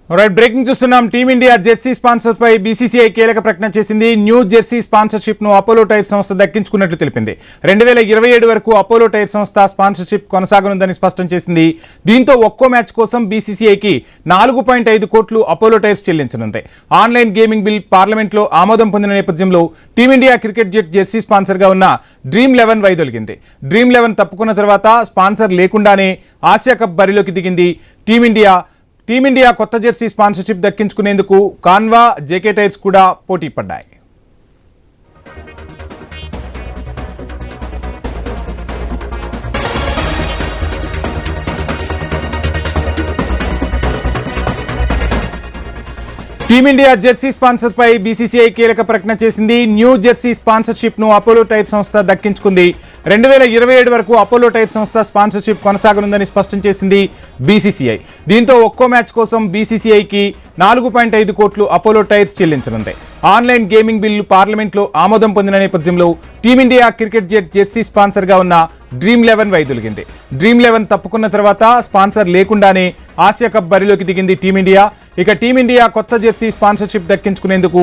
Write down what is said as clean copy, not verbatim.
Right breaking చూస్తున్నాం. Team India jersey sponsor పై BCCI కీలక ప్రకటన చేసింది. న్యూ జెర్సీ స్పాన్సర్షిప్ ను అపోలో టైర్ సంస్థ దక్కించుకున్నట్లు తెలిపింది. 2027 వరకు అపోలో టైర్ సంస్థ స్పాన్సర్షిప్ కొనసాగనుందని స్పష్టం చేసింది. దీంతో ఒక్కో మ్యాచ్ కోసం బీసీసీఐకి 4.5 కోట్లు అపోలో టైర్స్ చెల్లించనుంది. ఆన్లైన్ గేమింగ్ బిల్ పార్లమెంట్ లో ఆమోదం పొందిన నేపథ్యంలో team India cricket jet jersey sponsor గా ఉన్న డ్రీమ్ 11 వైదొలిగింది. డ్రీమ్ 11 తప్పుకున్న తర్వాత స్పాన్సర్ లేకుండానే ఆసియా కప్ బరిలోకి దిగింది టీమిండియా కొత్త జెర్సీ స్పాన్సర్షిప్ దక్కించుకునేందుకు కాన్వా, జేకే టైర్స్ కూడా పోటీ పడ్డాయి. టీమిండియా జెర్సీ స్పాన్సర్ పై బీసీసీఐ కీలక ప్రకటన చేసింది. న్యూ జెర్సీ స్పాన్సర్షిప్ ను అపోలో టైర్ సంస్థ దక్కించుకుంది. 2027 వరకు అపోలో టైర్ సంస్థ స్పాన్సర్షిప్ కొనసాగనుందని స్పష్టం చేసింది బీసీసీఐ. దీంతో ఒక్కో మ్యాచ్ కోసం బీసీసీఐకి 4.5 కోట్లు అపోలో టైర్స్ చెల్లించనుంది. ఆన్లైన్ గేమింగ్ బిల్లు పార్లమెంట్ లో ఆమోదం పొందిన నేపథ్యంలో team India cricket jet jersey sponsor గా ఉన్న డ్రీమ్ 11 వైదొలిగింది. డ్రీమ్ 11 తప్పుకున్న తర్వాత స్పాన్సర్ లేకుండానే ఆసియా కప్ బరిలోకి దిగింది టీమిండియా. టీమిండియా కొత్త జెర్సీ స్పాన్సర్షిప్ దక్కించుకునేందుకు